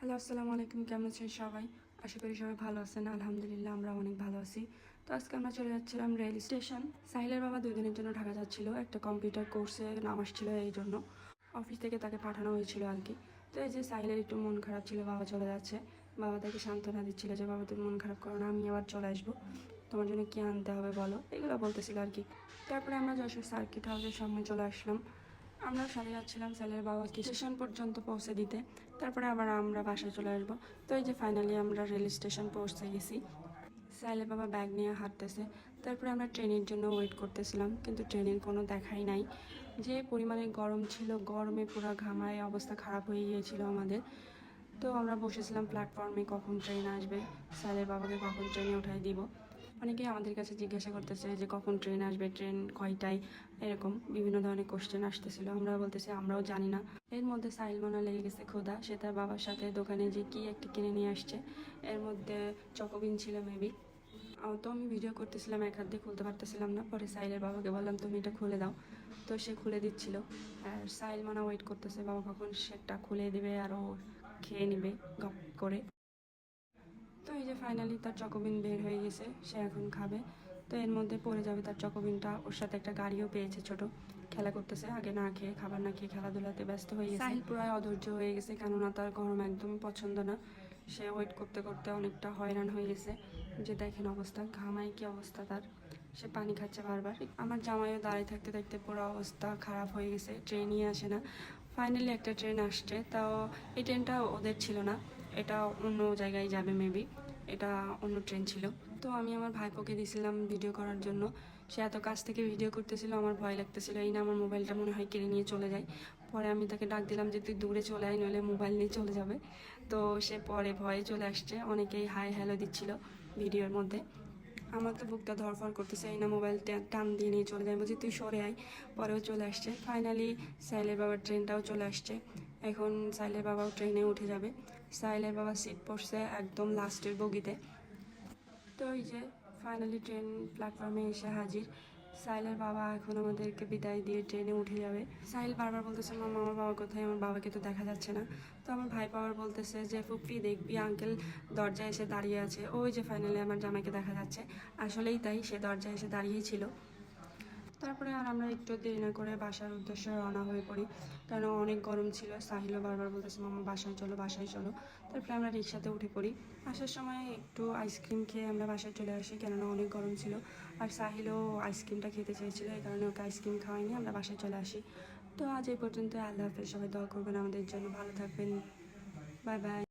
Hello, আসসালামু আলাইকুম। কেমন আছেন সবাই? আশা করি সবাই ভালো আছেন। আলহামদুলিল্লাহ আমরা অনেক ভালো আছি। তো আজকে আমরা চলে যাচ্ছিলাম রেল স্টেশন। সাহিলের বাবা 2 দিনের জন্য ঢাকা যাচ্ছিল। একটা কম্পিউটার কোর্সে নাম আসছিল, এই জন্য অফিস থেকে তাকে পাঠানো হয়েছিল আর কি। তো এই যে সাহিলের একটু মন খারাপ ছিল, বাবা চলে যাচ্ছে। বাবা তাকে সান্ত্বনা দিচ্ছিল যে বাবা তুমি মন খারাপ করো না, আমি আবার চলে আসবো, তোমার জন্য কী আনতে হবে বলো, এগুলো বলতেছিল আর কি। তারপরে আমরা যশোর সার্কিট হাউসের সামনে চলে আসলাম। আমরা সবাই যাচ্ছিলাম ছেলের বাবাকে স্টেশন পর্যন্ত পৌঁছে দিতে, তারপরে আবার আমরা বাসায় চলে আসবো। তো এই যে ফাইনালি আমরা রেল স্টেশন পৌঁছে গেছি। সাইলের বাবা ব্যাগ নিয়ে হাঁটতেছে। তারপরে আমরা ট্রেনের জন্য ওয়েট করতেছিলাম, কিন্তু ট্রেনের কোনো দেখাই নাই। যে পরিমাণে গরম ছিল, গরমে পুরো ঘামায় অবস্থা খারাপ হয়ে গিয়েছিল আমাদের। তো আমরা বসেছিলাম প্ল্যাটফর্মে, কখন ট্রেন আসবে, সাইলের বাবাকে কখন ট্রেনে উঠাই দিব। অনেকেই আমাদের কাছে জিজ্ঞাসা করতেছে যে কখন ট্রেন আসবে, ট্রেন কয়টায়, এরকম বিভিন্ন ধরনের কোশ্চেন আসতেছিল। আমরা বলতেছি আমরাও জানি না। এর মধ্যে সাহিল মনে লেগে গেছে ক্ষুধা, সে তার বাবার সাথে দোকানে যে কি একটা কিনে নিয়ে আসছে। এর মধ্যে চকোবিন ছিল মেবি। তো আমি ভিডিও করতেছিলাম, এক হাত দিয়ে খুলতে পারতেছিলাম না। পরে সাহিলের বাবাকে বললাম তুমি এটা খুলে দাও, তো সে খুলে দিচ্ছিল। আর সাহিল মানা ওয়েট করতেছে বাবা কখন সেটা খুলে দিবে আর ও খেয়ে নিবে গপ করে। তো এই যে ফাইনালি তার চকোবিন বের হয়ে গেছে, সে এখন খাবে। তো এর মধ্যে পড়ে যাবে তার চকোবিনটা। ওর সাথে একটা গাড়িও পেয়েছে ছোট, খেলা করতেছে। আগে না খেয়ে, খাবার না খেয়ে খেলাধুলাতে ব্যস্ত হয়ে গেছে। সাহিল পুরাই অধৈর্য হয়ে গেছে, কেননা তার গরম একদমই পছন্দ না। সে ওয়েট করতে করতে অনেকটা হয়রান হয়ে গেছে। যে দেখেন অবস্থা, ঘামায় কি অবস্থা তার, সে পানি খাচ্ছে বারবার। আমার জামাইও দাঁড়িয়ে থাকতে থাকতে পুরো অবস্থা খারাপ হয়ে গেছে, ট্রেনই আসে না। ফাইনালি একটা ট্রেন আসছে, তাও এই ট্রেনটা ওদের ছিল না, এটা অন্য জায়গায় যাবে মেবি, এটা অন্য ট্রেন ছিল। তো আমি আমার ভাইপোকে দিয়েছিলাম ভিডিও করার জন্য। সে এত কাছ থেকে ভিডিও করতেছিল, আমার ভয় লাগতেছিল, এই না আমার মোবাইলটা মনে হয় কেড়ে নিয়ে চলে যায়। পরে আমি তাকে ডাক দিলাম যে তুই দূরে চলে আয়, নইলে মোবাইল নিয়ে চলে যাবে। তো সে পরে ভয়ে চলে আসছে। অনেকেই হাই হ্যালো দিচ্ছিল ভিডিওর মধ্যে। আমার তো বুকটা ধরফর করতেছে, এই না মোবাইলটা টান দিয়ে নিয়ে চলে যায়, বলছি তুই সরে আয়। পরেও চলে আসছে। ফাইনালি সাইলের বাবার ট্রেনটাও চলে আসছে। এখন সাইলের বাবাও ট্রেনে উঠে যাবে। সাইলের বাবা সিট পড়ছে একদম লাস্টের বগিতে। তো এই যে ফাইনালি ট্রেন প্ল্যাটফর্মে এসে হাজির। সাইলের বাবা এখন আমাদেরকে বিদায় দিয়ে ট্রেনে উঠে যাবে। সাইল বারবার বলতেছে মামা আমার বাবা কোথায়, আমার বাবাকে তো দেখা যাচ্ছে না। তো আমার ভাই পাওয়ার বলতেছে যে ফুপি দেখবি আঙ্কেল দরজায় এসে দাঁড়িয়ে আছে। ওই যে ফাইনালি আমার জামাইকে দেখা যাচ্ছে। আসলেই তাই, সে দরজায় এসে দাঁড়িয়েই ছিল। তারপরে আর আমরা একটু দেরি না করে বাসার উদ্দেশ্যে রওনা হয়ে পড়ি, কারণ অনেক গরম ছিল। সাহিলও বারবার বলতেছে মামা বাসায় চলো, বাসায় চলো। তারপরে আমরা রিক্সাতে উঠে পড়ি। আসার সময় একটু আইসক্রিম খেয়ে আমরা বাসায় চলে আসি, কেননা অনেক গরম ছিল। আর সাহিলও আইসক্রিমটা খেতে চেয়েছিল, এই কারণে ওকে আইসক্রিম খাওয়াইনি, আমরা বাসায় চলে আসি। তো আজ এই পর্যন্ত, আল্লাহ হাফেজ। সবাই দোয়া করবেন আমাদের জন্য, ভালো থাকবেন। Bye bye.